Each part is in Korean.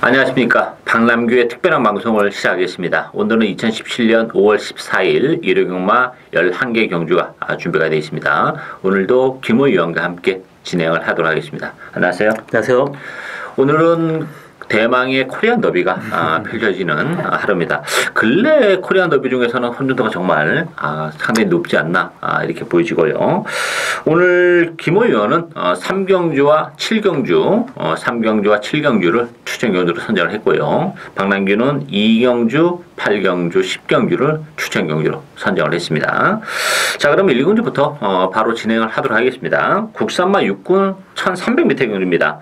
안녕하십니까. 박남규의 특별한 방송을 시작하겠습니다. 오늘은 2017년 5월 14일 일요경마 11개 경주가 준비가 되어 있습니다. 오늘도 김호 위원과 함께 진행을 하도록 하겠습니다. 안녕하세요. 안녕하세요. 오늘은 대망의 코리안 더비가 펼쳐지는 하루입니다. 근래 코리안 더비 중에서는 혼전도가 정말 상당히 높지 않나 이렇게 보여지고요. 오늘 김호 위원은 3경주와 7경주, 3경주와 7경주를 추천경주로 선정을 했고요. 박남규는 2경주, 8경주, 10경주를 추천경주로 선정을 했습니다. 자, 그럼 1경주부터 바로 진행을 하도록 하겠습니다. 국산마 6군 1300m 경주입니다.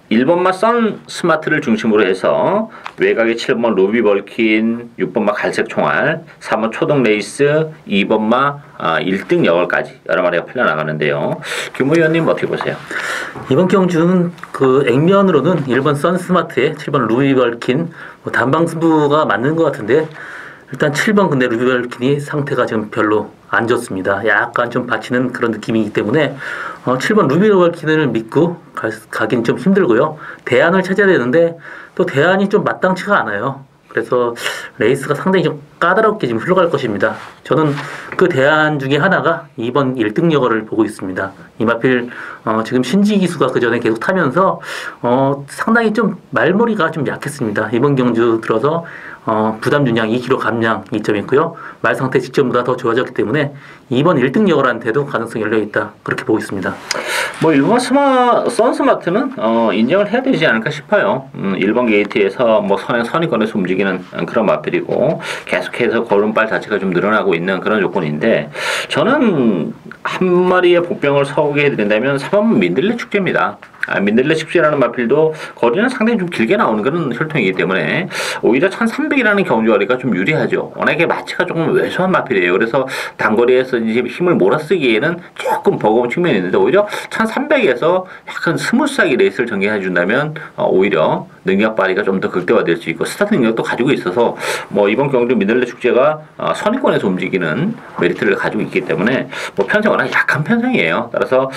1번마 선 스마트를 중심으로 해서 외곽에 7번 루비 벌킨, 6번마 갈색 총알, 3번 초동 레이스, 2번마 1등 여걸까지 여러 마리가 풀려나가는데요. 김호 의원님 어떻게 보세요? 이번 경주는 그 액면으로는 1번 선 스마트에 7번 루비 벌킨 단방 승부가 맞는 것 같은데 일단 7번 근데 루비 벌킨이 상태가 지금 별로 안 좋습니다. 약간 좀 받치는 그런 느낌이기 때문에 7번 루비 벌킨을 믿고 가긴 좀 힘들고요. 대안을 찾아야 되는데 또 대안이 좀 마땅치가 않아요. 그래서 레이스가 상당히 좀 까다롭게 지금 흘러갈 것입니다. 저는 그 대안 중에 하나가 2번 1등 여거를 보고 있습니다. 이마필 지금 신지 기수가 그 전에 계속 타면서 상당히 좀 말머리가 좀 약했습니다. 이번 경주 들어서 부담 준양 2kg 감량 2점이고요. 말 상태 직전보다 더 좋아졌기 때문에 2번 1등 여걸한테도 가능성이 열려있다. 그렇게 보고 있습니다. 뭐 일본 선스마트는 인정을 해야 되지 않을까 싶어요. 1번 게이트에서 뭐 선의권에서 움직이는 그런 마필이고 계속해서 걸음발 자체가 좀 늘어나고 있는 그런 조건인데 저는 한 마리의 복병을 서게 해드린다면 3번 민들레 축제입니다. 민들레 축제라는 마필도 거리는 상당히 좀 길게 나오는 그런 혈통이기 때문에 오히려 1300이라는 경주거리가 좀 유리하죠. 워낙에 마치가 조금 왜소한 마필이에요. 그래서 단거리에서 이제 힘을 몰아쓰기에는 조금 버거운 측면이 있는데 오히려 1300에서 약간 스무스하게 레이스를 전개해 준다면 오히려 능력 발휘가 좀 더 극대화될 수 있고 스타트 능력도 가지고 있어서 뭐 이번 경주 민들레 축제가 선의권에서 움직이는 메리트를 가지고 있기 때문에 뭐 편성은 약한 편성이에요. 따라서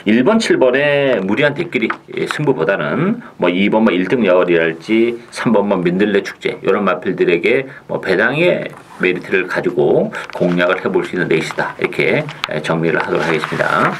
1번, 7번의 무리한 대끼리 승부보다는 뭐 2번만 1등 여월이랄지 3번만 민들레 축제 이런 마필들에게 뭐 배당의 메리트를 가지고 공략을 해볼 수 있는 레이스다 이렇게 정리를 하도록 하겠습니다.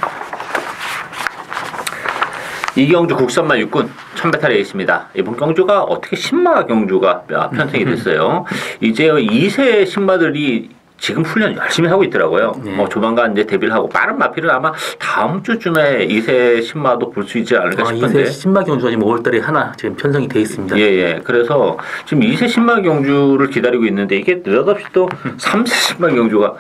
이경주 국산마 6군 1000m 레이스입니다. 이번 경주가 어떻게 신마 경주가 편성이 됐어요. 이제 2세 신마들이 지금 훈련 열심히 하고 있더라고요. 뭐 조만간 이제 데뷔를 하고 빠른 마필은 아마 다음 주쯤에 2세 신마도 볼 수 있지 않을까 싶은데. 2세 신마 경주가 지금 5월달에 하나 지금 편성이 돼 있습니다. 예. 그래서 지금 2세 신마 경주를 기다리고 있는데 이게 느닷없이 또 3세 신마 경주가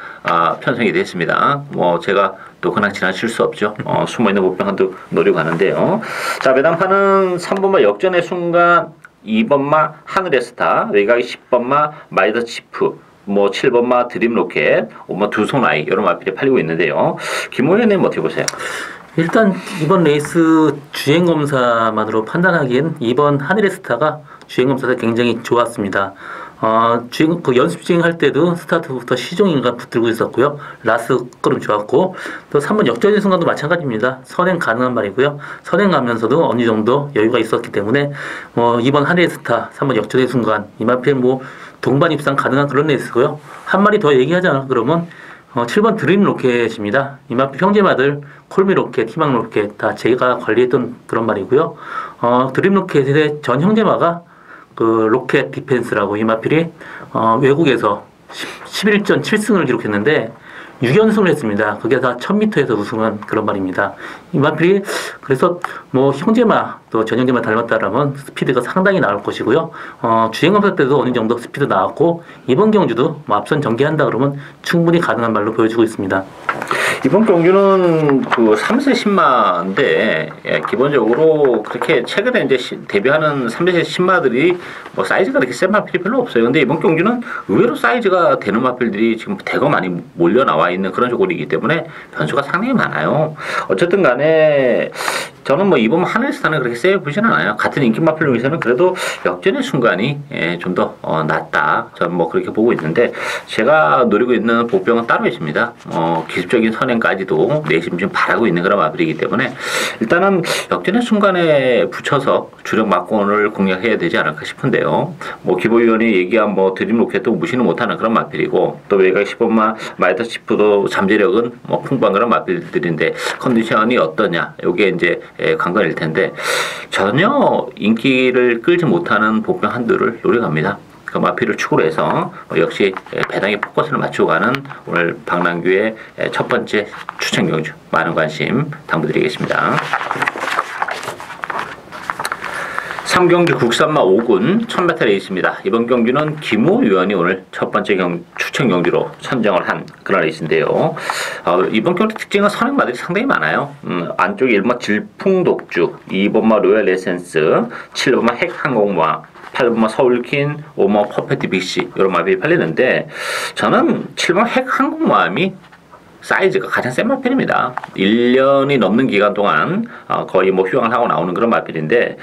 편성이 됐습니다. 뭐 제가 또 그냥 지나칠 수 없죠. 숨어있는 복병 한두 노리고 가는데요. 자, 매단파는 3번마 역전의 순간, 2번마 하늘의 스타, 외곽이 10번마 마이더 치프, 뭐 7번마 드림 로켓, 5번 두손 아이 이런 마필이 팔리고 있는데요. 김호 의원님 어떻게 보세요? 일단 이번 레이스 주행 검사만으로 판단하기엔 2번 하늘의 스타가 주행 검사가 굉장히 좋았습니다. 주행 그 연습 주행할 때도 스타트부터 시종인가 붙들고 있었고요. 라스 걸음 좋았고 또 3번 역전의 순간도 마찬가지입니다. 선행 가능한 말이고요. 선행 가면서도 어느 정도 여유가 있었기 때문에 2번 하늘의 스타, 3번 역전의 순간 이마필 뭐 동반 입상 가능한 그런 레이스고요. 한 마리 더 얘기하자 그러면 7번 드림 로켓입니다. 이마필 형제마들 콜미 로켓, 희망 로켓 다 제가 관리했던 그런 말이고요. 드림 로켓의 전 형제마가 그 로켓 디펜스라고 이마필이 외국에서 11전 7승을 기록했는데 6연승을 했습니다. 그게 다 1000m에서 우승한 그런 말입니다. 이마필이 그래서 뭐 형제마 또 전형제마 닮았다라면 스피드가 상당히 나올 것이고요. 주행검사 때도 어느 정도 스피드 나왔고 이번 경주도 뭐 앞선 전개한다 그러면 충분히 가능한 말로 보여주고 있습니다. 이번 경주는 그 3세 신마인데 기본적으로 그렇게 최근에 이제 데뷔하는 3세 신마들이 뭐 사이즈가 그렇게 센 마필이 별로 없어요. 근데 이번 경주는 의외로 사이즈가 되는 마필들이 지금 대거 많이 몰려 나와 있는 그런 조건이기 때문에 변수가 상당히 많아요. 어쨌든 간에 저는 뭐 이번 하늘스타는 그렇게 세게 보지는 않아요. 같은 인기 마필 중에서는 그래도 역전의 순간이 좀 더 낫다. 저는 뭐 그렇게 보고 있는데 제가 노리고 있는 복병은 따로 있습니다. 기습적인 선행까지도 내심 좀 바라고 있는 그런 마필이기 때문에 일단은 역전의 순간에 붙여서 주력 막권을 공략해야 되지 않을까 싶은데요. 뭐 기보위원이 얘기한 뭐 드림 로켓도 무시는 못하는 그런 마필이고 또 외곽 10번마 마이더 치프도 잠재력은 뭐 풍부한 그런 마필들인데 컨디션이 어떠냐 요게 이제 관건일 텐데 전혀 인기를 끌지 못하는 복병 한두를 노려갑니다. 그 마필을 축으로 해서 역시 배당에 포커스를 맞추고 가는 오늘 박남규의 첫 번째 추천 경주 많은 관심 당부드리겠습니다. 3경주 국산마 5군 1000m 레이스입니다. 이번 경주는 김호 위원이 오늘 첫 번째 추천 경주로 선정을 한 그런 레이스인데요. 이번 경주 특징은 선행마들이 상당히 많아요. 안쪽에 1번마 질풍독주, 2번마 로얄 에센스, 7번마 핵항공마, 8번마 서울킨, 5번마 퍼펙트 빅시 이런 마들이 팔리는데 저는 7번 핵항공마음이 사이즈가 가장 센 마필입니다. 1년이 넘는 기간 동안 거의 뭐 휴양을 하고 나오는 그런 마필인데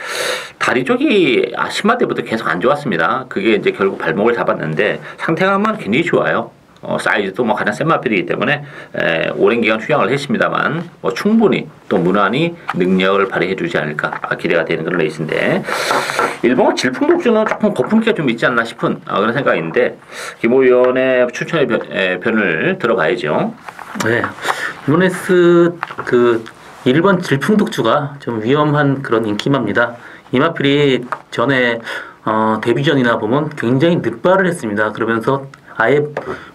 다리 쪽이 10마 때부터 계속 안 좋았습니다. 그게 이제 결국 발목을 잡았는데 상태감은 굉장히 좋아요. 사이즈도 뭐 가장 센 마필이기 때문에 오랜 기간 휴양을 했습니다만 뭐 충분히 또 무난히 능력을 발휘해 주지 않을까 기대가 되는 그런 레이스인데 일본은 질풍독주는 조금 거품기가 좀 있지 않나 싶은 그런 생각인데 김호 위원의 추천의 변을 들어봐야죠. 네, 이번 레이스 그 1번 질풍독주가 좀 위험한 그런 인기마입니다. 이 마필이 전에 데뷔전이나 보면 굉장히 늦발을 했습니다. 그러면서 아예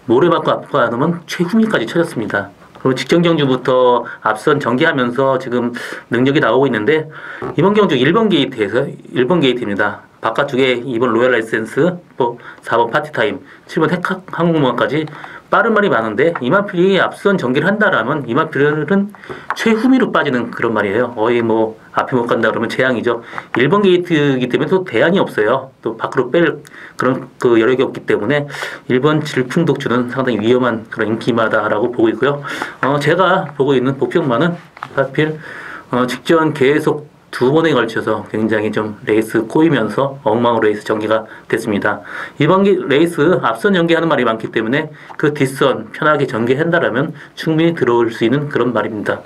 모래받고 앞으로 가면 최후미까지 쳐졌습니다. 그리고 직전 경주부터 앞선 전개하면서 지금 능력이 나오고 있는데 이번 경주 1번 게이트입니다. 바깥쪽에 2번 로얄 라이센스, 4번 파티타임, 7번 핵항공모함까지 빠른 말이 많은데 이마필이 앞선 전개를 한다라면 이마필은 최후미로 빠지는 그런 말이에요. 거의 뭐 앞에 못 간다 그러면 재앙이죠. 1번 게이트이기 때문에 또 대안이 없어요. 또 밖으로 뺄 그런 그 여력이 없기 때문에 1번 질풍독주는 상당히 위험한 그런 인기마다라고 보고 있고요. 제가 보고 있는 복병마는 하필 직전 계속 2번에 걸쳐서 굉장히 좀 레이스 꼬이면서 엉망으로 레이스 전개가 됐습니다. 이번 레이스 앞선 전개하는 말이 많기 때문에 그 뒷선 편하게 전개한다라면 충분히 들어올 수 있는 그런 말입니다.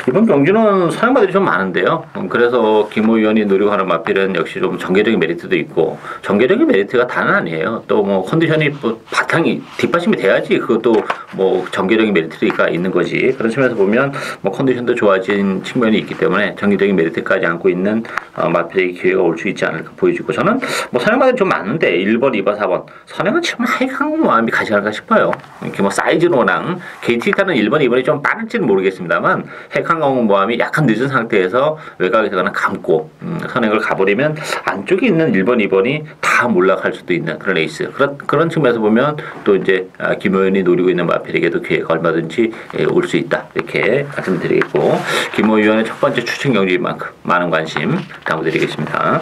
이번 경주는 선행마들이 좀 많은데요. 그래서 김호 위원이 노력하는 마필은 역시 좀 전개적인 메리트도 있고 전개적인 메리트가 다는 아니에요. 또 뭐 컨디션이 뭐 바탕이 뒷받침이 돼야지 그것도 뭐 전개적인 메리트가 있는 거지. 그런 측면에서 보면 뭐 컨디션도 좋아진 측면이 있기 때문에 전개적인 메리트까지 안고 있는 마필의 기회가 올 수 있지 않을까 보여지고 저는 뭐 선행마들이 좀 많은데 1번, 2번, 4번 선행은 지금 핵항공모함이 가지 않을까 싶어요. 이렇게 뭐 사이즈로랑 KT타는 1번, 2번이 좀 빠를지는 모르겠습니다만 핵항공모함이 약간 늦은 상태에서 외곽에서 가는 감고 선행을 가버리면 안쪽에 있는 1번, 2번이 다 몰락할 수도 있는 그런 레이스. 그런 측면에서 보면 또 이제 김호연이 노리고 있는 마필에게도 기회가 얼마든지 올 수 있다. 이렇게 말씀드리겠고 김호 위원의 첫 번째 추천 경주인 만큼 많은 관심 당부드리겠습니다.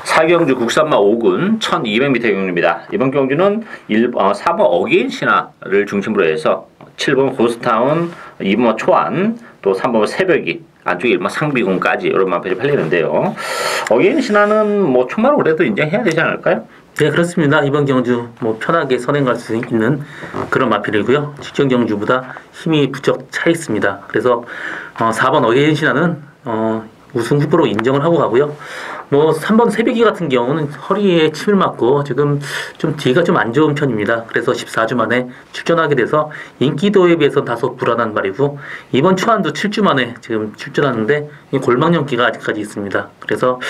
4경주 국산마 5군 1200m 경주입니다. 이번 경주는 4번 어게인 신화를 중심으로 해서 7번 고스타운, 2번 초안, 또 3번 새벽이, 안쪽에 1번 상비군까지 이런 마필이 팔리는데요. 어게인 신화는 뭐 총마로 그래도 인정해야 되지 않을까요? 네, 그렇습니다. 이번 경주 뭐 편하게 선행할 수 있는 그런 마필이고요. 직전 경주보다 힘이 부쩍 차 있습니다. 그래서 4번 어게인 신화는 우승 후보로 인정을 하고 가고요. 뭐 3번 새벽이 같은 경우는 허리에 침을 맞고 지금 좀 뒤가 좀 안 좋은 편입니다. 그래서 14주 만에 출전하게 돼서 인기도에 비해서 다소 불안한 말이고 이번 초안도 7주 만에 지금 출전하는데 골망연기가 아직까지 있습니다. 그래서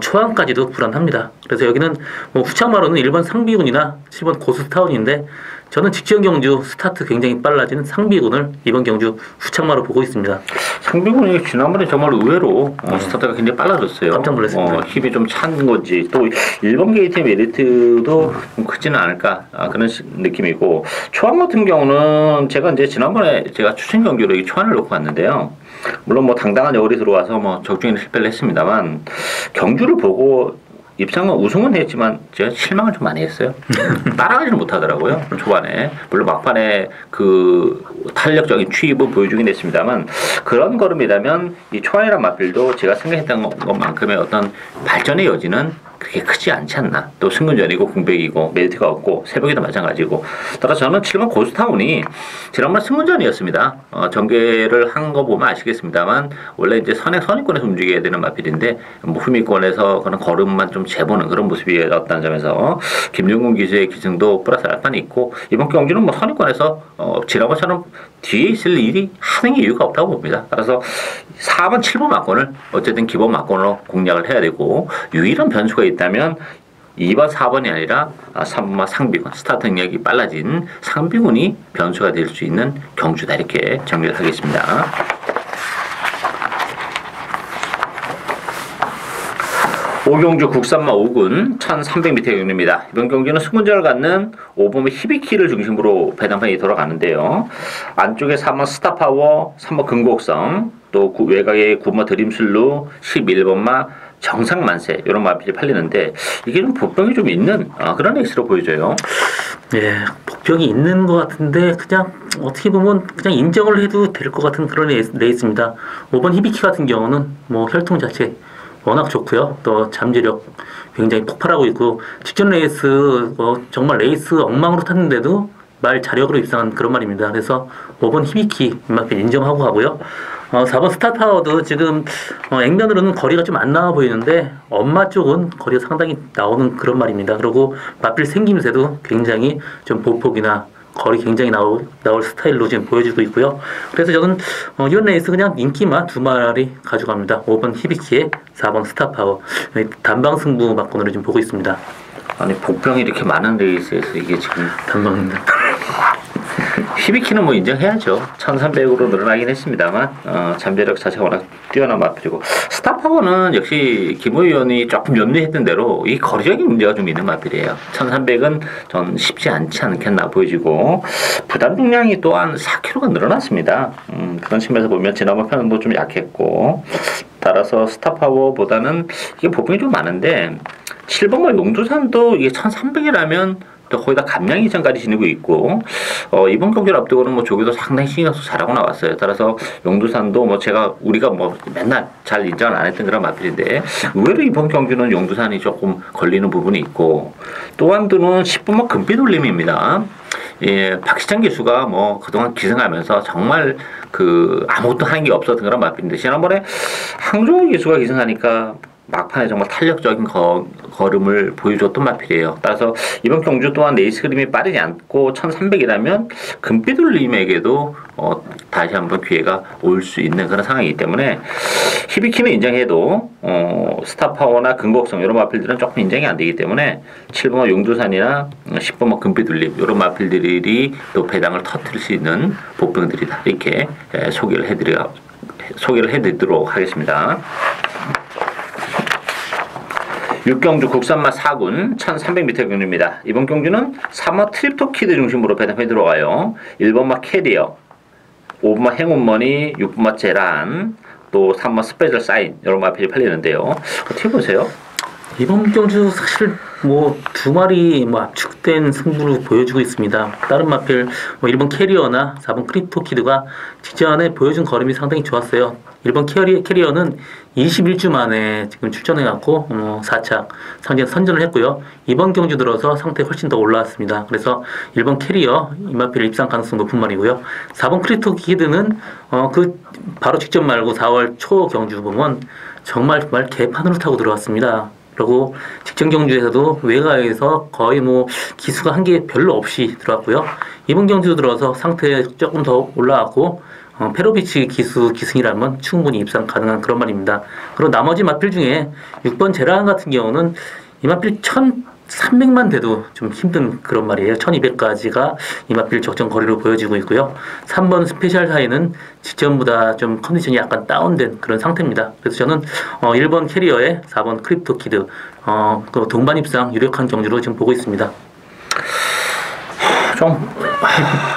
초안까지도 불안합니다. 그래서 여기는 뭐 후창마로는 1번 상비군이나 7번 고스타운인데 저는 직전 경주 스타트 굉장히 빨라진 상비군을 이번 경주 후창마로 보고 있습니다. 상비군이 지난번에 정말 의외로 스타트가 굉장히 빨라졌어요. 깜짝 놀랐습니다. 힘이 좀 찬 건지 또 1번 게이트의 메리트도 좀 크지는 않을까 그런 느낌이고 초안 같은 경우는 제가 이제 지난번에 제가 추천 경기로 이 초안을 놓고 갔는데요. 물론 뭐 당당한 여울이 들어와서 뭐 적중에는 실패를 했습니다만 경주를 보고 입상은 우승은 했지만 제가 실망을 좀 많이 했어요. 따라가지는 못하더라고요. 초반에 물론 막판에 그 탄력적인 추입은 보여주긴 했습니다만 그런 걸음이라면 이 초안이란 마필도 제가 생각했던 것만큼의 어떤 발전의 여지는 그게 크지 않지 않나. 또 승근전이고 공백이고 메리트가 없고 새벽에도 마찬가지고. 따라서 저는 7번 고스타운이 지난번 승근전이었습니다. 전개를 한 거 보면 아시겠습니다만 원래 이제 선행선의권에서 움직여야 되는 마필인데 뭐 후미권에서 그런 걸음만 좀 재보는 그런 모습이었다는 점에서 김용gun 기수의 기승도 플러스 알파는 있고 이번 경기는 뭐 선의권에서 지난번처럼 뒤에 있을 일이 하는 이유가 없다고 봅니다. 따라서 4번, 7번 막권을 어쨌든 기본 막권으로 공략을 해야 되고 유일한 변수가 있다면 2번, 4번이 아니라 3번과 상비군, 스타트 능력이 빨라진 상비군이 변수가 될 수 있는 경주다 이렇게 정리를 하겠습니다. 오경주 국산마 5군 1300m 경주입니다. 이번 경기는 승군전을 갖는 5번의 히비키를 중심으로 배당판이 돌아가는데요. 안쪽에 3번 스타파워, 3번 금곡성, 또 외곽에 9번 드림슬루, 11번마 정상만세 이런 마필이 팔리는데 이게 좀 복병이 좀 있는 그런 레이스로 보여져요. 네, 복병이 있는 것 같은데 그냥 어떻게 보면 그냥 인정을 해도 될 것 같은 그런 레이스입니다. 5번 히비키 같은 경우는 뭐 혈통 자체 워낙 좋고요. 또 잠재력 굉장히 폭발하고 있고 직전 레이스 정말 레이스 엉망으로 탔는데도 말 자력으로 입상한 그런 말입니다. 그래서 5번 히비키 이만큼 인정하고 가고요. 4번 스타파워도 지금 액면으로는 거리가 좀 안 나와 보이는데 엄마 쪽은 거리가 상당히 나오는 그런 말입니다. 그리고 마필 생김새도 굉장히 좀 보폭이나 거리 굉장히 나올 스타일로 지금 보여지고 있고요. 그래서 저는 이번 레이스 그냥 인기만 2마리 가져갑니다. 5번 히비키에 4번 스타파워 단방 승부 막권으로 지금 보고 있습니다. 아니 복병이 이렇게 많은 레이스에서 이게 지금 단방입니다. 히비키는 뭐 인정해야죠. 1300으로 늘어나긴 했습니다만 잠재력 자체가 워낙 뛰어난 마필이고 스타파워는 역시 김호 의원이 조금 염려했던 대로 이 거리적인 문제가 좀 있는 마필이에요. 1300은 전 쉽지 않지 않겠나 보여지고 부담 중량이 또한 4kg가 늘어났습니다. 그런 측면에서 보면 지난번 편도 좀 약했고 따라서 스타파워보다는 이게 보폭이 좀 많은데 7번과 용두산도 이게 1300이라면 또 거기다 감량 이전까지 지니고 있고 이번 경기를 앞두고는 뭐 조교도 상당히 신경 써서 잘하고 나왔어요. 따라서 용두산도 뭐 우리가 뭐 맨날 잘 인정을 안 했던 그런 마필인데 의외로 이번 경기는 용두산이 조금 걸리는 부분이 있고 또 한두는 10번만 금빛 올림입니다. 예, 박시찬 기수가 뭐 그동안 기승하면서 정말 아무것도 하는 게 없었던 그런 마필인데 지난번에 항종호 기수가 기승하니까 막판에 정말 탄력적인 걸음을 보여줬던 마필이에요. 따라서 이번 경주 또한 레이스 그림이 빠르지 않고 1300이라면 금빛울림에게도 다시 한번 기회가 올 수 있는 그런 상황이기 때문에 히비키는 인정해도 스타파워나 금곡성 이런 마필들은 조금 인정이 안 되기 때문에 7번호 용두산이나 10번호 금빛울림 이런 마필들이 또 배당을 터뜨릴 수 있는 복병들이다. 이렇게 소개를 해드리도록 하겠습니다. 6경주 국산마 4군 1300m 경주입니다. 이번 경주는 3번 트립토키드 중심으로 배당에 들어가요. 1번마 캐리어, 5번마 행운머니, 6번마 제란, 또 3번 스페셜 사인 이런 마필이 팔리는데요. 어떻게 보세요? 이번 경주 사실 뭐 2마리 압축된 승부를 보여주고 있습니다. 다른 마필 1번 캐리어나 4번 크립토키드가 직전에 보여준 걸음이 상당히 좋았어요. 1번 캐리어는 21주 만에 지금 출전해갖고 4착 선전을 했고요. 이번 경주 들어서 상태 훨씬 더 올라왔습니다. 그래서 1번 캐리어 이 마필 입상 가능성 높은 말이고요. 4번 크립토키드는 바로 직전 말고 4월 초 경주 보면 정말 개판으로 타고 들어왔습니다. 그리고 직전 경주에서도 외곽에서 거의 기수가 한 개 별로 없이 들어왔고요. 이번 경주 들어서 상태 조금 더 올라왔고 페로비치 기승이라면 충분히 입상 가능한 그런 말입니다. 그리고 나머지 마필 중에 6번 제라한 같은 경우는 이 마필 1300만 돼도 좀 힘든 그런 말이에요. 1200까지가 이 마필 적정 거리로 보여지고 있고요. 3번 스페셜 사이는 직전보다 좀 컨디션이 약간 다운된 그런 상태입니다. 그래서 저는 1번 캐리어에 4번 크립토키드 동반 입상 유력한 경주로 지금 보고 있습니다. 좀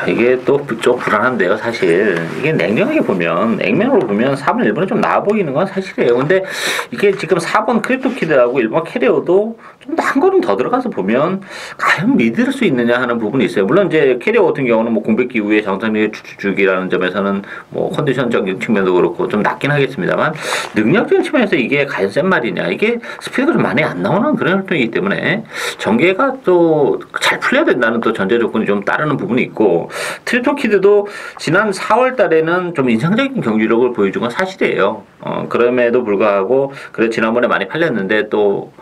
이게 또 좀 불안한데요, 사실. 이게 냉정하게 보면, 액면으로 보면 4번, 1번이 좀 나아 보이는 건 사실이에요. 근데 이게 지금 4번 크립토키드하고 1번 캐리어도 좀 더 한 걸음 더 들어가서 보면 과연 믿을 수 있느냐 하는 부분이 있어요. 물론 이제 캐리어 같은 경우는 뭐 공백 이후에 정상적인 주기라는 점에서는 뭐 컨디션적인 측면도 그렇고 좀 낮긴 하겠습니다만 능력적인 측면에서 이게 과연 센 말이냐. 이게 스피드가 좀 많이 안 나오는 그런 활동이기 때문에 전개가 또 잘 풀려야 된다는 또 전제 조건이 좀 따르는 부분이 있고 트리토키드도 지난 4월 달에는 좀 인상적인 경기력을 보여준 건 사실이에요. 그럼에도 불구하고 그래 지난번에 많이 팔렸는데 또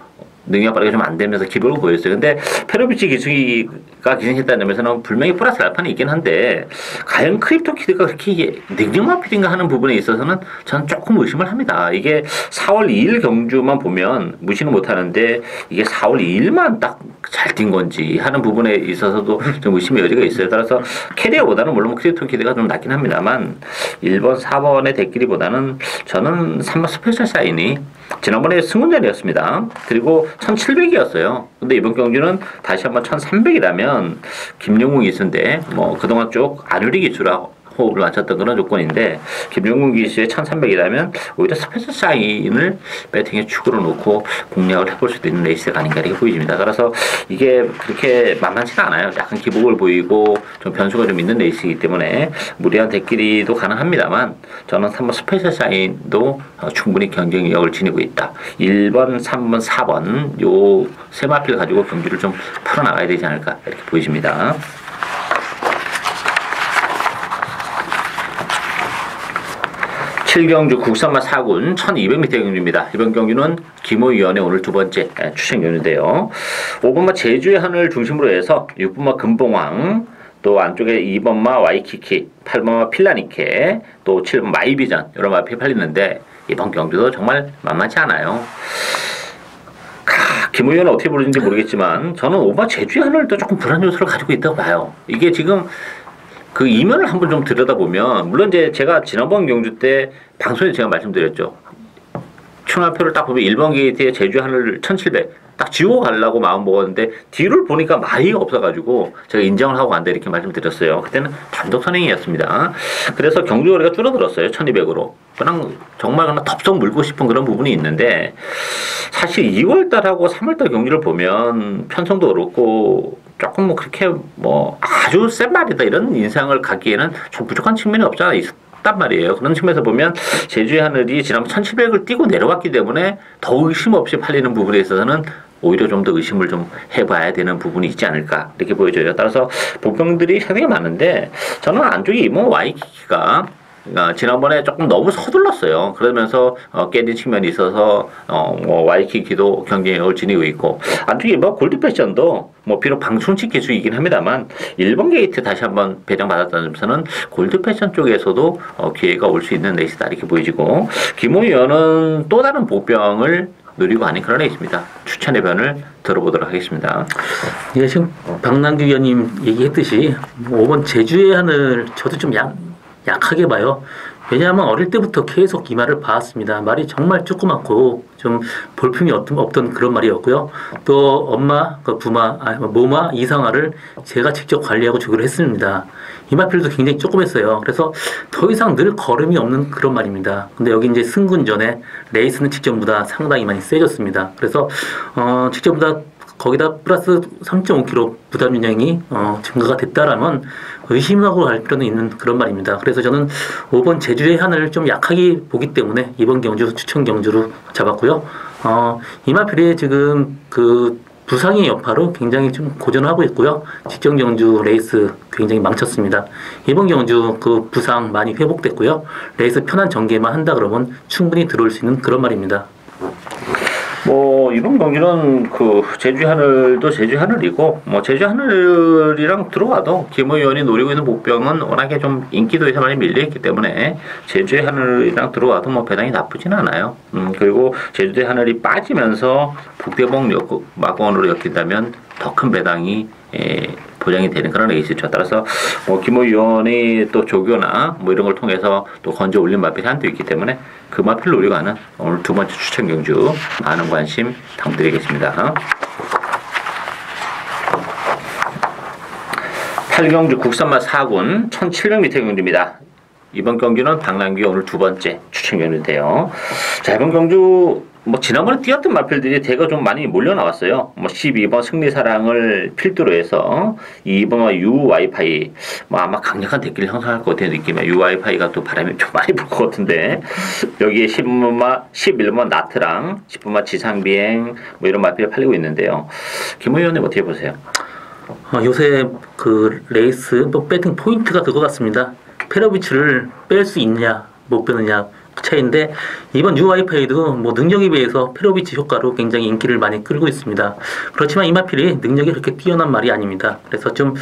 능력 발휘가 좀 안 되면서 기복을 보였어요. 근데 페로비치 기수기가 기생했다는 점에서는 분명히 플러스 알파는 있긴 한데 과연 크립토키드가 그렇게 능력만 필인가 하는 부분에 있어서는 저는 조금 의심을 합니다. 이게 4월 2일 경주만 보면 무시는 못하는데 이게 4월 2일만 딱 잘 뛴 건지 하는 부분에 있어서도 좀 의심의 여지가 있어요. 따라서 캐리어보다는 물론 크립토키드가 좀 낫긴 합니다만 1번, 4번의 대끼리보다는 저는 3번 스페셜 사인이 지난번에 승운전이었습니다. 그리고 1700이었어요. 근데 이번 경주는 다시 한번 1300이라면 김용웅 기수인데 뭐 그동안 쭉 안유리 기수라 호흡을 맞췄던 그런 조건인데 김용웅 기수의 1300이라면 오히려 스페셜 사인을 배팅의 축으로 놓고 공략을 해볼 수도 있는 레이스가 아닌가 이렇게 보입니다. 따라서 이게 그렇게 만만치가 않아요. 약간 기복을 보이고 좀 변수가 좀 있는 레이스이기 때문에 무리한 대끼리도 가능합니다만 저는 3번 스페셜 사인도 충분히 경쟁력을 지니고 있다. 1번, 3번, 4번 요 세 마필 가지고 경기를 좀 풀어나가야 되지 않을까 이렇게 보여집니다. 7경주 국산마 4군 1200m 경주입니다. 이번 경주는 김호위원의 오늘 두 번째 추천 경주인데요. 5번마 제주의 하늘 중심으로 해서 6번마 금봉왕 또 안쪽에 2번마 와이키키 8번마 필라니케 또 7번 마이비전 여러 마필 팔리는데 이번 경주도 정말 만만치 않아요. 김 의원은 어떻게 부르는지 모르겠지만 저는 5번 제주의 하늘도 조금 불안 요소를 가지고 있다고 봐요. 이게 지금 그 이면을 한번 좀 들여다보면 물론 이제 제가 지난번 경주 때 방송에 제가 말씀드렸죠. 충합표를 딱 보면 1번 게이트에 제주 하늘 1700 딱 지우고 가려고 마음 먹었는데 뒤를 보니까 마이가 없어가지고 제가 인정을 하고 간다 이렇게 말씀드렸어요. 그때는 단독 선행이었습니다. 그래서 경주 거리가 줄어들었어요. 1200으로. 그냥 정말 그냥 덥석 물고 싶은 그런 부분이 있는데 사실 2월달하고 3월달 경주를 보면 편성도 그렇고 조금 뭐 그렇게 뭐 아주 센 말이다 이런 인상을 갖기에는 좀 부족한 측면이 없잖아 있단 말이에요. 그런 측면에서 보면 제주의 하늘이 지난번 1700을 뛰고 내려왔기 때문에 더 의심 없이 팔리는 부분에 있어서는 오히려 좀 더 의심을 좀 해봐야 되는 부분이 있지 않을까 이렇게 보여져요. 따라서 복병들이 상당히 많은데 저는 안쪽에 이번 와이키키가 지난번에 조금 너무 서둘렀어요. 그러면서 깨진 측면이 있어서 뭐 와이키키도 경쟁력을 지니고 있고 안쪽에 뭐 골드패션도 뭐 비록 방충치 기수이긴 합니다만 1번 게이트 다시 한번 배정받았다는 점에서는 골드패션 쪽에서도 기회가 올 수 있는 레이스다 이렇게 보여지고 김호연은 또 다른 복병을 누리고 하는 그런 레이스입니다. 추천의 변을 들어보도록 하겠습니다. 예, 지금 박남규 위원님 얘기했듯이 5번 제주의 하늘 저도 좀 약하게 봐요. 왜냐하면 어릴 때부터 계속 이 말을 봐왔습니다. 말이 정말 조그맣고 좀 볼품이 없던 그런 말이었고요. 또 엄마, 모마 이상화를 제가 직접 관리하고 주기로 했습니다. 이마필도 굉장히 조그맸어요. 그래서 더 이상 늘 걸음이 없는 그런 말입니다. 근데 여기 이제 승군 전에 레이스는 직전보다 상당히 많이 세졌습니다. 그래서 직전보다 거기다 플러스 3.5kg 부담 윤량이 증가가 됐다라면 의심하고 갈 필요는 있는 그런 말입니다. 그래서 저는 5번 제주의 하늘을 좀 약하게 보기 때문에 이번 경주 추천 경주로 잡았고요. 이마필이 지금 그 부상의 여파로 굉장히 좀 고전하고 있고요. 직전 경주 레이스 굉장히 망쳤습니다. 이번 경주 그 부상 많이 회복됐고요. 레이스 편한 전개만 한다 그러면 충분히 들어올 수 있는 그런 말입니다. 뭐 이번 경기는 그 제주 하늘도 제주 하늘이고 뭐 제주 하늘이랑 들어와도 김 의원이 노리고 있는 복병은 워낙에 좀 인기도에서 많이 밀려있기 때문에 제주의 하늘이랑 들어와도 뭐 배당이 나쁘진 않아요. 그리고 제주의 하늘이 빠지면서 북대봉 마공원으로 엮인다면 더 큰 배당이 보장이 되는 그런 레이스죠. 따라서 뭐 김호 의원이 또 조교나 뭐 이런 걸 통해서 또 건져 올린 마필이 한도 있기 때문에 그 마필 노리고 하는 오늘 두 번째 추천 경주 많은 관심 당드리겠습니다. 8경주 국산마 4군 1700m 경주입니다. 이번 경주는 박남규 오늘 두 번째 추천 경주인데요. 자, 이번 경주 지난번에 뛰었던 마필들이 대거 좀 많이 몰려 나왔어요. 12번 승리사랑을 필두로 해서 2번 UY파이 아마 강력한 대기를 형성할 것 같은 느낌이에요. UY파이가 또 바람이 좀 많이 불 것 같은데 여기에 11번 나트랑 10번마 지상비행 이런 마필이 팔리고 있는데요. 김 의원님 어떻게 보세요? 요새 그 레이스 또 배팅 포인트가 그거 같습니다. 페로비치를 뺄 수 있냐 못 빼느냐 차이인데 이번 UY파이도 능력에 비해서 페로비치 효과로 굉장히 인기를 많이 끌고 있습니다. 그렇지만 이 마필이 능력이 그렇게 뛰어난 말이 아닙니다. 그래서 좀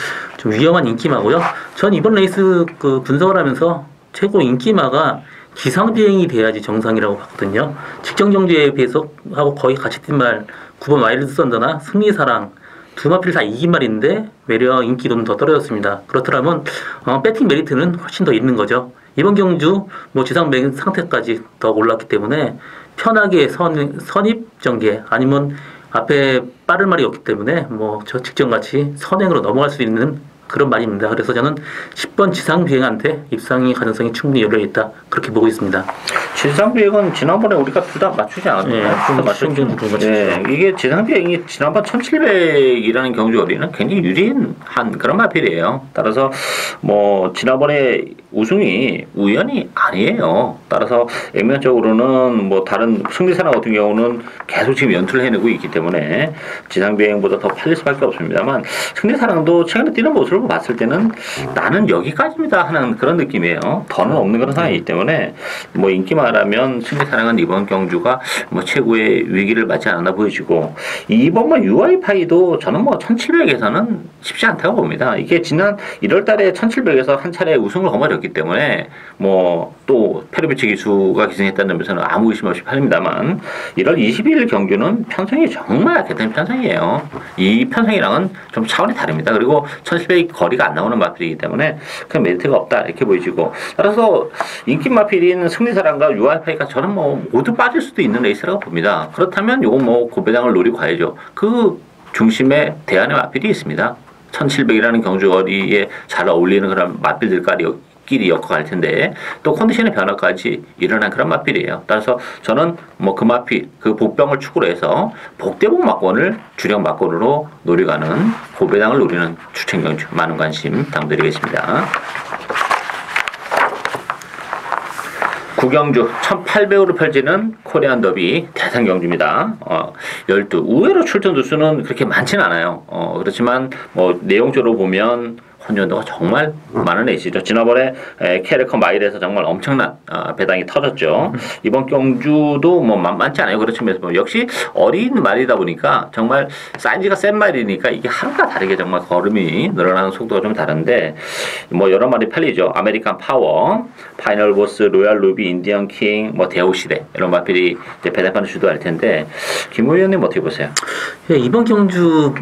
위험한 인기마고요. 전 이번 레이스 그 분석을 하면서 최고 인기마가 기상비행이 돼야지 정상이라고 봤거든요. 직전 경주에 비해서 하고 거의 같이 뛴 말 9번 와일드 썬더나 승리사랑 두 마필 다 이긴 말인데 외려 인기도는 더 떨어졌습니다. 그렇더라면 배팅 메리트는 훨씬 더 있는 거죠. 이번 경주 지상비행 상태까지 더 올랐기 때문에 편하게 선입 전개 아니면 앞에 빠른 말이 없기 때문에 저 직전같이 선행으로 넘어갈 수 있는 그런 말입니다. 그래서 저는 10번 지상비행한테 입상의 가능성이 충분히 열려있다 그렇게 보고 있습니다. 지상비행은 지난번에 우리가 둘 다 맞추지 않았나요? 네, 맞췄죠. 네, 이게 지상비행이 지난번 1700이라는 경주거리는 굉장히 유리한 그런 마필이에요. 따라서 지난번에 우승이 우연이 아니에요. 따라서 액면적으로는 다른 승리사랑 같은 경우는 계속 지금 연투를 해내고 있기 때문에 지상비행보다 더 팔릴 수밖에 없습니다만 승리사랑도 최근에 뛰는 모습을 봤을 때는 나는 여기까지입니다 하는 그런 느낌이에요. 더는 없는 그런 상황이기 때문에 인기 말하면 승리사랑은 이번 경주가 최고의 위기를 맞지 않았나 보여지고 이번 UY파이도 저는 1700에서는 쉽지 않다고 봅니다. 이게 지난 1월달에 1700에서 한 차례 우승을 거머쥐었기 때문에 또 페로비치 기수가 기승했다는 점에서는 아무 의심 없이 팔립니다만 1월 22일 경주는 편성이 정말 대단한 편성이에요. 이 편성이랑은 좀 차원이 다릅니다. 그리고 1700 거리가 안 나오는 마필이기 때문에 그 메리트가 없다 이렇게 보여지고 따라서 인기 마필인 승리사랑과 UY파이가 저는 모두 빠질 수도 있는 레이스라고 봅니다. 그렇다면 요거 고배당을 노리고 가야죠. 그 중심에 대안의 마필이 있습니다. 1700이라는 경주거리에 잘 어울리는 그런 마필들끼리 엮어갈 텐데 또 컨디션의 변화까지 일어난 그런 마필이에요. 따라서 저는 그 마필, 그 복병을 축으로 해서 복대복 막권을 주력 막권으로 노려가는 고배당을 노리는 추천 경주 많은 관심 부탁드리겠습니다. 구경주 1800으로 펼치는 코리안 더비 대상 경주입니다. 12. 의외로 출전 두수는 그렇게 많지는 않아요. 그렇지만 내용적으로 보면 혼전도가 정말 많은 레이스죠. 지난번에 캐리커 마일에서 정말 엄청난 배당이 터졌죠. 이번 경주도 만만치 않아요. 그렇지만 역시 어린 말이다 보니까 정말 사이즈가 센 말이니까 이게 하루가 다르게 정말 걸음이 늘어나는 속도가 좀 다른데 여러 마리 팔리죠. 아메리칸 파워, 파이널 보스, 로얄 루비, 인디언 킹, 대우시대 이런 마필이 이제 배당판을 주도할 텐데 김 의원님 어떻게 보세요? 예, 이번 경주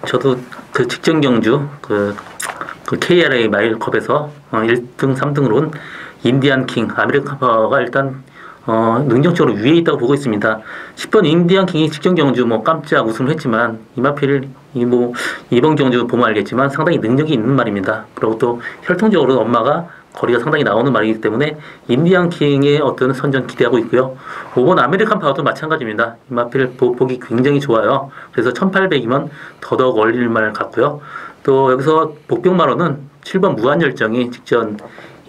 저도 그 직전 경주 그 KRA 마일컵에서 1등, 3등으로 온 인디안 킹, 아메리칸 파워가 일단 능력적으로 위에 있다고 보고 있습니다. 10번 인디안 킹이 직전 경주 깜짝 우승을 했지만 이 마필 이번 경주 보면 알겠지만 상당히 능력이 있는 말입니다. 그리고 또 혈통적으로 엄마가 거리가 상당히 나오는 말이기 때문에 인디안 킹의 어떤 선전 기대하고 있고요. 5번 아메리칸 파워도 마찬가지입니다. 이 마필 보기 굉장히 좋아요. 그래서 1800이면 더더욱 어울릴 말 같고요. 또 여기서 복병마로는 7번 무한열정이 직전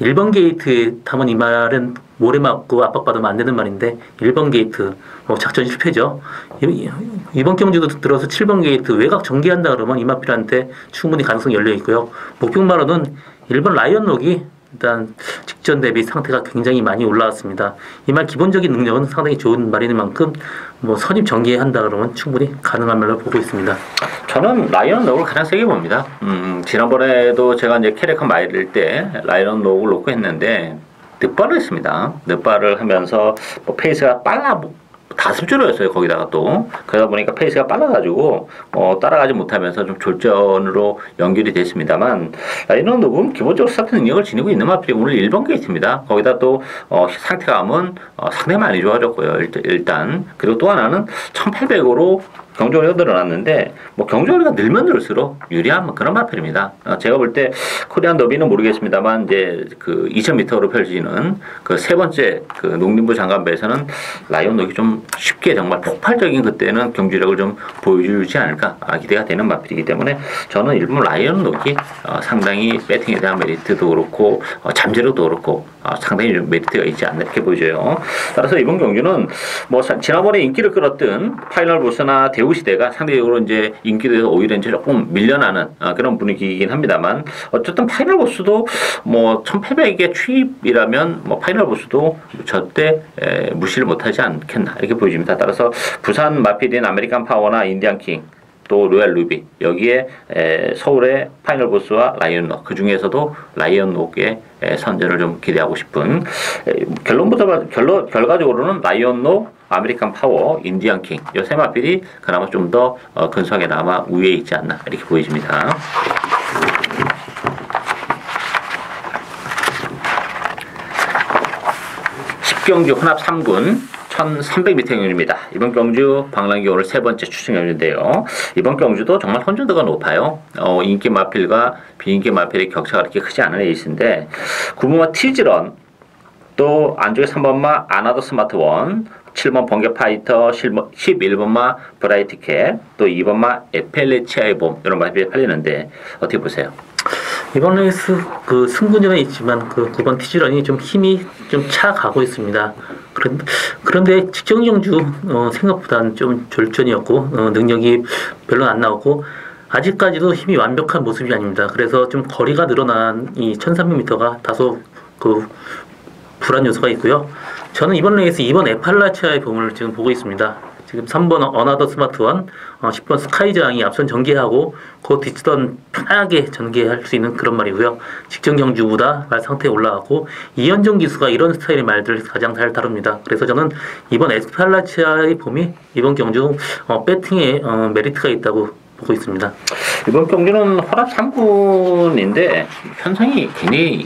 1번 게이트에 타면 이 말은 모래 맞고 압박받으면 안 되는 말인데 1번 게이트 작전 실패죠. 이번 경주도 들어서 7번 게이트 외곽 전개한다 그러면 이 마필한테 충분히 가능성이 열려 있고요. 복병마로는 1번 라이언록이 일단 직전 대비 상태가 굉장히 많이 올라왔습니다. 이 말 기본적인 능력은 상당히 좋은 말인 만큼 선입 전개한다 그러면 충분히 가능한 말로 보고 있습니다. 저는 라이언 록을 가장 세게 봅니다. 지난번에도 제가 이제 캐릭터 마일일 때 라이언 록을 놓고 했는데 늑발을 했습니다. 늑발을 하면서 페이스가 빨라 다습주로였어요. 거기다가 또 그러다 보니까 페이스가 빨라가지고 따라가지 못하면서 좀 졸전으로 연결이 됐습니다만 라이언 록은 기본적으로 스타트 능력을 지니고 있는 마필이 오늘 1번 게이트입니다. 거기다 또 상태감은 상당히 많이 좋아졌고요. 일단 그리고 또 하나는 1800으로 경쟁률이 늘어났는데 뭐 경쟁률이 늘면 늘수록 유리한 뭐 그런 마필입니다. 제가 볼 때 코리안 더비는 모르겠습니다만 이제 그 2,000m로 펼쳐지는 그 세 번째 그 농림부 장관배에서는 라이온록이 좀 쉽게 정말 폭발적인 그때는 경주력을 좀 보여주지 않을까 기대가 되는 마필이기 때문에 저는 일본 라이온록이 상당히 배팅에 대한 메리트도 그렇고 잠재력도 그렇고 상당히 좀 메리트가 있지 않나 이렇게 보여져요. 따라서 이번 경주는 뭐 지난번에 인기를 끌었던 파이널 보스나 대우시대가 상대적으로 이제 인기도에서 오히려 이제 조금 밀려나는 그런 분위기이긴 합니다만 어쨌든 파이널 보스도 뭐 1,800의 추입이라면 뭐 파이널 보스도 절대 무시를 못하지 않겠나 이렇게 보여집니다. 따라서 부산 마필인 아메리칸 파워나 인디안 킹 또 로얄 루비 여기에 서울의 파이널 보스와 라이온록 그 중에서도 라이온록의 선전을 좀 기대하고 싶은 결과적으로는 라이온록, 아메리칸 파워, 인디안 킹 이 세 마필이 그나마 좀 더 근소하게 남아 우위에 있지 않나 이렇게 보여집니다. 십경주 혼합 3군 1,300m 경주입니다. 이번 경주 방랑기 오늘 세 번째 추천 경주인데요. 이번 경주도 정말 혼전도가 높아요. 인기 마필과 비인기 마필의 격차가 그렇게 크지 않은 에이스인데 9번마 티즈런 또 안쪽에 3번마 아나더 스마트원 7번 번개 파이터 11번마 브라이트캣 또 2번마 에펠레치아의 봄 이런 마필이 팔리는데 어떻게 보세요? 이번 레이스 그 승부전에 있지만 그 9번 티즈런이 좀 힘이 좀 차가고 있습니다. 그런데 직전 경주 생각보다는 좀 졸전이었고 능력이 별로 안 나오고 아직까지도 힘이 완벽한 모습이 아닙니다. 그래서 좀 거리가 늘어난 이 1,300m가 다소 그 불안 요소가 있고요. 저는 이번 레이스 2번 에팔라치아의 봄을 지금 보고 있습니다. 지금 3번 어나더 스마트원, 10번 스카이장이 앞선 전개하고 그 뒷선 편하게 전개할 수 있는 그런 말이고요. 직전 경주보다 말 상태에 올라가고 이현정 기수가 이런 스타일의 말들을 가장 잘 다룹니다. 그래서 저는 이번 에스팔라치아의 봄이 이번 경주 배팅에 메리트가 있다고 보고 있습니다. 이번 경주는 혼합 3군인데 편성이 굉장히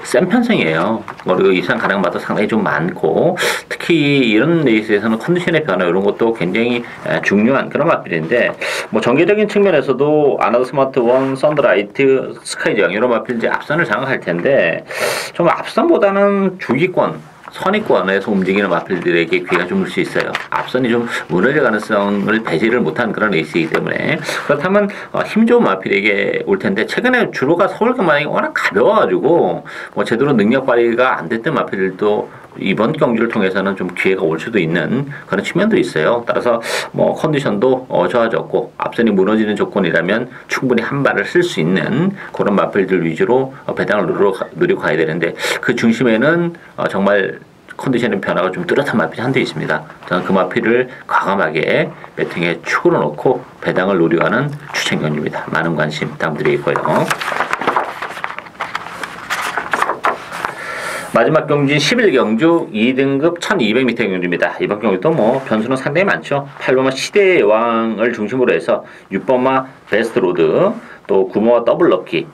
센 편성이에요. 그리고 이상 가능마다 상당히 좀 많고 특히 이런 레이스에서는 컨디션의 변화 이런 것도 굉장히 중요한 그런 마필인데 뭐 전개적인 측면에서도 아나더 스마트원, 썬드라이트, 스카이장 이런 마필 이제 앞선을 장악할 텐데 좀 앞선보다는 주기권 선의권에서 움직이는 마필들에게 기회가 좀 올 수 있어요. 앞선이 좀 무너질 가능성을 배제를 못한 그런 레이스이기 때문에 그렇다면 힘 좋은 마필에게 올 텐데 최근에 주로가 서울경마장이 워낙 가벼워가지고 뭐 제대로 능력 발휘가 안 됐던 마필들도 이번 경주를 통해서는 좀 기회가 올 수도 있는 그런 측면도 있어요. 따라서 뭐 컨디션도 좋아졌고 앞선이 무너지는 조건이라면 충분히 한 발을 쓸 수 있는 그런 마필들 위주로 배당을 누리고 가야 되는데 그 중심에는 정말 컨디션의 변화가 좀 뚜렷한 마필이 한 대 있습니다. 저는 그 마필을 과감하게 배팅에 축으로 놓고 배당을 노려가는 추천 경주입니다. 많은 관심 부탁드리고요. 마지막 경주인 11경주 2등급 1200m 경주입니다. 이번 경주도 뭐 변수는 상당히 많죠. 8번마 시대의 여왕을 중심으로 해서 6번마 베스트 로드 또 9번마 더블 럭키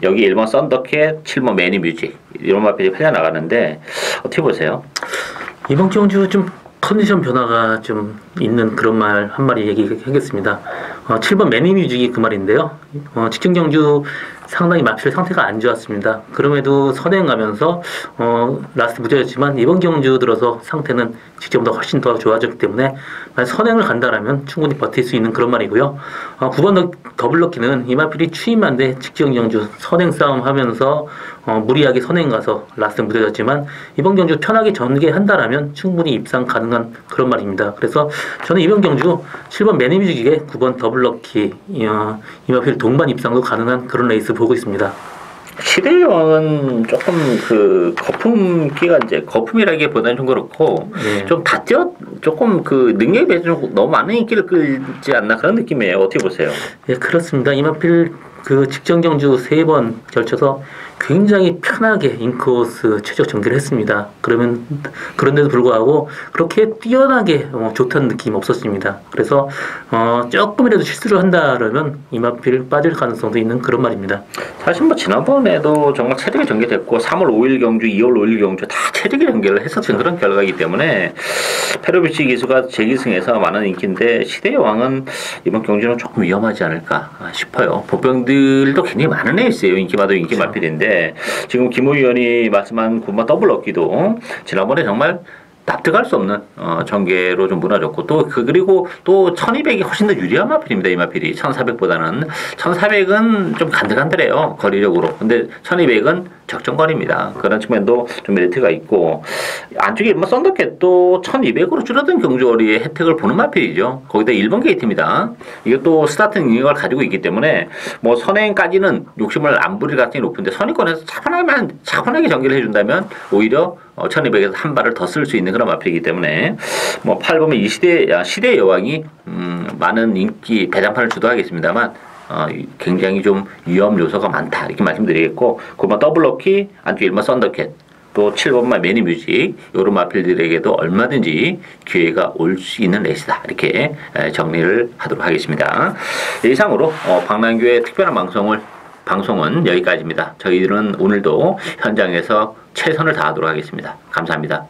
여기 1번 썬더캣 7번 매니뮤직 이런 마필이 팔려나가는데 어떻게 보세요? 이번 경주 좀 컨디션 변화가 좀 있는 그런 말 한 마리 얘기하겠습니다. 7번 매니뮤직이 그 말인데요. 직전 경주 상당히 마필 상태가 안 좋았습니다. 그럼에도 선행 가면서 라스트 무죄였지만 이번 경주 들어서 상태는 직전보다 훨씬 더 좋아졌기 때문에 만약 선행을 간다라면 충분히 버틸 수 있는 그런 말이고요. 9번 더블럭키는 이 마필이 추임한데 직전 경주 선행 싸움 하면서 무리하게 선행 가서 라스트 무죄였지만 이번 경주 편하게 전개한다라면 충분히 입상 가능한 그런 말입니다. 그래서 저는 이번 경주 7번 매니뮤직에 9번 더블럭키 이 마필 동반 입상도 가능한 그런 레이스 보고 있습니다. 시대의 왕은 조금 거품기가 이제 거품이라기보다는 좀 그렇고 네. 좀 조금 능력에 비해서 좀 너무 많은 인기를 끌지 않나 그런 느낌이에요. 어떻게 보세요? 예, 그렇습니다. 이 마필 직전 경주 3번 걸쳐서 굉장히 편하게 인코스 최적 전개를 했습니다. 그런데도 불구하고 그렇게 뛰어나게 좋다는 느낌 없었습니다. 그래서 조금이라도 실수를 한다라면 이마필 빠질 가능성도 있는 그런 말입니다. 사실 뭐 지난번에도 정말 체력이 전개됐고 3월 5일 경주, 2월 5일 경주 다 체력이 전개를 했었던 그런 결과이기 때문에 페로비치 기수가 재기승에서 많은 인기인데 시대의 왕은 이번 경주는 조금 위험하지 않을까 싶어요. 보병들도 굉장히 많은 에이스예요. 인기마도 인기 말필인데 지금 김호 의원이 말씀한 군마 더블 럭키도 지난번에 정말 납득할 수 없는 전개로 좀 무너졌고 그리고 또 1200이 훨씬 더 유리한 마필입니다. 이 마필이 1400보다는 1400은 좀 간들간들해요 거리력으로. 근데 1200은 적정거리입니다. 그런 측면도 좀 메리트가 있고 안쪽에 뭐 썬더캣도 1200으로 줄어든 경주거리의 혜택을 보는 마필이죠. 거기다 1번 게이트입니다. 이게 또 스타트 능력을 가지고 있기 때문에 뭐 선행까지는 욕심을 안 부릴 가능성이 높은데 선의권에서 차분하게 전개를 해준다면 오히려 1200에서 한 발을 더 쓸 수 있는 그런 마필이기 때문에 뭐 8번은 이 시대의 여왕이 많은 인기 배당판을 주도하겠습니다만 굉장히 좀 위험 요소가 많다 이렇게 말씀드리겠고 9번 더블럭키 안쪽 1번 썬더캣 또 7번만 매니뮤직 이런 마필들에게도 얼마든지 기회가 올 수 있는 레이스다 이렇게 정리를 하도록 하겠습니다. 이상으로 박남규의 특별한 방송은 여기까지입니다. 저희들은 오늘도 현장에서 최선을 다하도록 하겠습니다. 감사합니다.